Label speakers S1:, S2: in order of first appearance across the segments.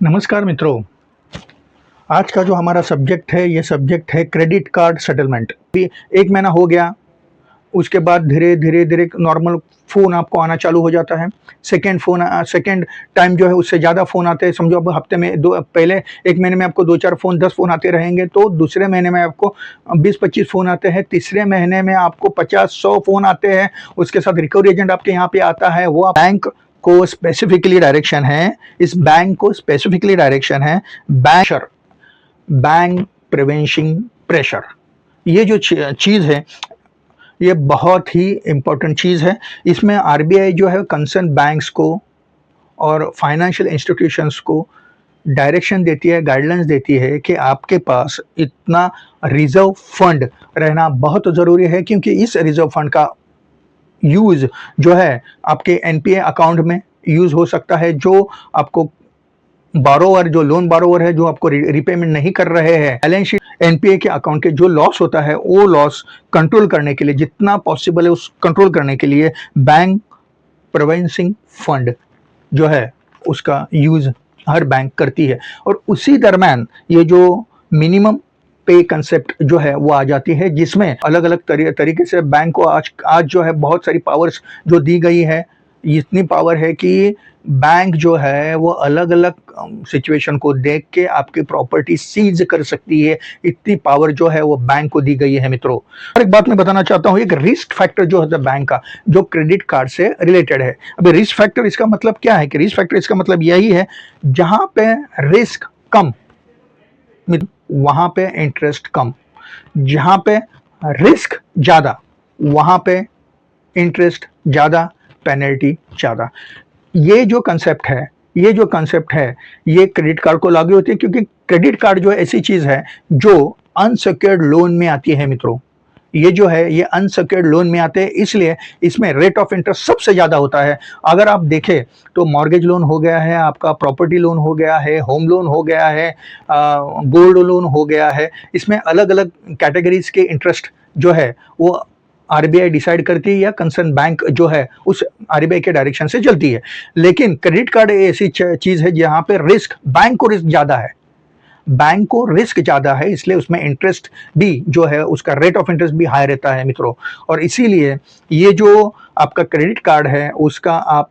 S1: नमस्कार मित्रों। आज का जो हमारा सब्जेक्ट है, ये सब्जेक्ट है क्रेडिट कार्ड सेटलमेंट। अभी 1 महीना हो गया, उसके बाद धीरे-धीरे नॉर्मल फ़ोन आपको आना चालू हो जाता है। सेकंड टाइम जो है उससे ज़्यादा फ़ोन आते हैं। समझो अब हफ्ते में दो पहले 1 महीने में आपको 2-4 फ़ोन 10 फ़ोन आते रहेंगे, तो दूसरे महीने में आपको 20-25 फ़ोन आते हैं। तीसरे महीने में आपको 50-100 फ़ोन आते हैं। उसके साथ रिकवरी एजेंट आपके यहाँ पे आता है, वो बैंक को स्पेसिफिकली डायरेक्शन है, इस बैंक को स्पेसिफिकली डायरेक्शन है बैंक प्रिवेंशन प्रेशर। ये जो चीज़ है, ये बहुत ही इम्पोर्टेंट चीज़ है। इसमें आरबीआई जो है कंसर्न बैंक्स को और फाइनेंशियल इंस्टीट्यूशंस को डायरेक्शन देती है, गाइडलाइंस देती है कि आपके पास इतना रिजर्व फंड रहना बहुत ज़रूरी है, क्योंकि इस रिजर्व फंड का यूज़ जो है आपके एनपीए अकाउंट में यूज़ हो सकता है। जो आपको बारोवर, जो लोन बारोवर है, जो आपको रिपेमेंट नहीं कर रहे हैं, बैलेंस शीट एनपीए के अकाउंट के जो लॉस होता है, वो लॉस कंट्रोल करने के लिए, जितना पॉसिबल है उस कंट्रोल करने के लिए बैंक प्रिवेंशन फंड जो है उसका यूज हर बैंक करती है। और उसी दरम्यान ये जो मिनिमम पे कंसेप्ट जो है वो आ जाती है, जिसमें अलग अलग तरीके से बैंक को आज जो है बहुत सारी पावर्स जो दी गई है। इतनी पावर है कि बैंक जो है वो अलग अलग सिचुएशन को देख के आपकी प्रॉपर्टी सीज कर सकती है। इतनी पावर जो है वो बैंक को दी गई है मित्रों। और एक बात मैं बताना चाहता हूँ, एक रिस्क फैक्टर जो है बैंक का, जो क्रेडिट कार्ड से रिलेटेड है। अभी रिस्क फैक्टर इसका मतलब क्या है कि रिस्क फैक्टर इसका मतलब यही है, जहां पे रिस्क कम वहां पे इंटरेस्ट कम, जहां पे रिस्क ज्यादा वहां पे इंटरेस्ट ज्यादा, पेनल्टी ज्यादा। ये जो कंसेप्ट है ये क्रेडिट कार्ड को लागू होती है, क्योंकि क्रेडिट कार्ड जो है ऐसी चीज है जो अनसेक्योर्ड लोन में आती है मित्रों। ये जो है ये अनसेक्योर्ड लोन में आते हैं, इसलिए इसमें रेट ऑफ इंटरेस्ट सबसे ज्यादा होता है। अगर आप देखें तो मॉर्गेज लोन हो गया है, आपका प्रॉपर्टी लोन हो गया है, होम लोन हो गया है, गोल्ड लोन हो गया है, इसमें अलग अलग कैटेगरीज के इंटरेस्ट जो है वो आरबीआई डिसाइड करती है, या कंसर्न बैंक जो है उस आरबीआई के डायरेक्शन से चलती है। लेकिन क्रेडिट कार्ड ऐसी चीज है जहां पे बैंक को रिस्क ज्यादा है, बैंक को रिस्क ज्यादा है, इसलिए उसमें इंटरेस्ट भी जो है उसका रेट ऑफ इंटरेस्ट भी हाई रहता है मित्रों। और इसीलिए ये जो आपका क्रेडिट कार्ड है उसका आप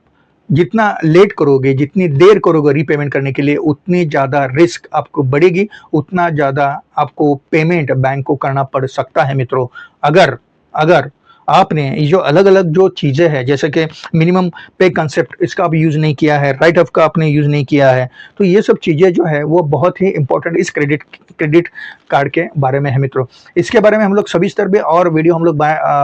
S1: जितना लेट करोगे, जितनी देर करोगे रीपेमेंट करने के लिए, उतनी ज्यादा रिस्क आपको बढ़ेगी, उतना ज्यादा आपको पेमेंट बैंक को करना पड़ सकता है मित्रों। अगर अगर आपने ये जो अलग अलग जो चीजें हैं, जैसे कि मिनिमम पे कंसेप्ट, इसका आप यूज नहीं किया है, राइट ऑफ का आपने यूज नहीं किया है, तो ये सब चीजें जो है वो बहुत ही इंपॉर्टेंट इस क्रेडिट कार्ड के बारे में है मित्रों। इसके बारे में हम लोग सभी स्तर पे और वीडियो हम लोग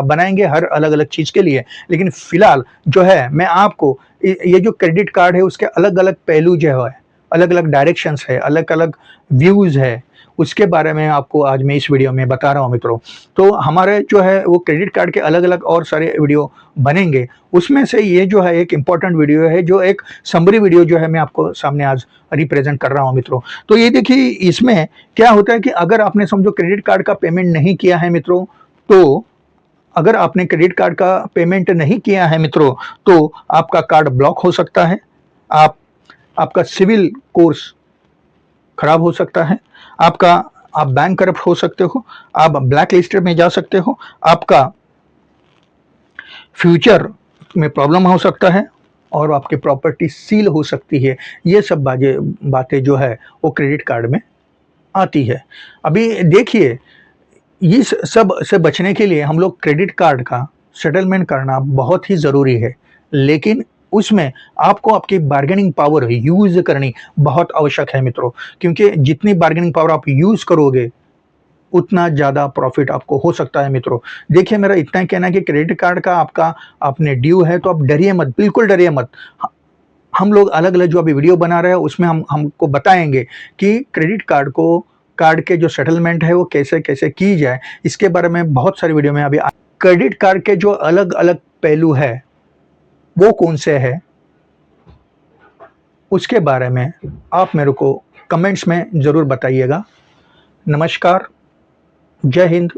S1: बनाएंगे हर अलग अलग चीज के लिए। लेकिन फिलहाल जो है मैं आपको ये जो क्रेडिट कार्ड है उसके अलग अलग पहलू जो है, अलग अलग डायरेक्शंस है, अलग अलग व्यूज है, उसके बारे में आपको आज मैं इस वीडियो में बता रहा हूं मित्रों। तो हमारे जो है वो क्रेडिट कार्ड के अलग अलग और सारे वीडियो बनेंगे, उसमें से ये जो है एक इंपॉर्टेंट वीडियो है, जो एक समरी वीडियो जो है मैं आपको सामने आज रिप्रेजेंट कर रहा हूं मित्रों। तो ये देखिए, इसमें क्या होता है कि अगर आपने समझो क्रेडिट कार्ड का पेमेंट नहीं किया है मित्रों, तो अगर आपने क्रेडिट कार्ड का पेमेंट नहीं किया है मित्रों, तो आपका कार्ड ब्लॉक हो सकता है, आपका सिविल कोर्स खराब हो सकता है, आप बैंक करप्ट हो सकते हो, आप ब्लैक लिस्टेड में जा सकते हो, आपका फ्यूचर में प्रॉब्लम हो सकता है, और आपकी प्रॉपर्टी सील हो सकती है। ये सब बातें जो है वो क्रेडिट कार्ड में आती है। अभी देखिए, इस सब से बचने के लिए हम लोग क्रेडिट कार्ड का सेटलमेंट करना बहुत ही ज़रूरी है, लेकिन उसमें आपको आपकी बार्गेनिंग पावर यूज़ करनी बहुत आवश्यक है मित्रों, क्योंकि जितनी बार्गेनिंग पावर आप यूज़ करोगे उतना ज़्यादा प्रॉफिट आपको हो सकता है मित्रों। देखिए, मेरा इतना ही कहना है कि क्रेडिट कार्ड का आपने ड्यू है तो आप डरिए मत, बिल्कुल डरिए मत। हम लोग अलग अलग जो अभी वीडियो बना रहे हैं उसमें हमको बताएंगे कि कार्ड के जो सेटलमेंट है वो कैसे कैसे की जाए। इसके बारे में बहुत सारी वीडियो में अभी क्रेडिट कार्ड के जो अलग अलग पहलू है वो कौन से है, उसके बारे में आप मेरे को कमेंट्स में ज़रूर बताइएगा। नमस्कार, जय हिंद,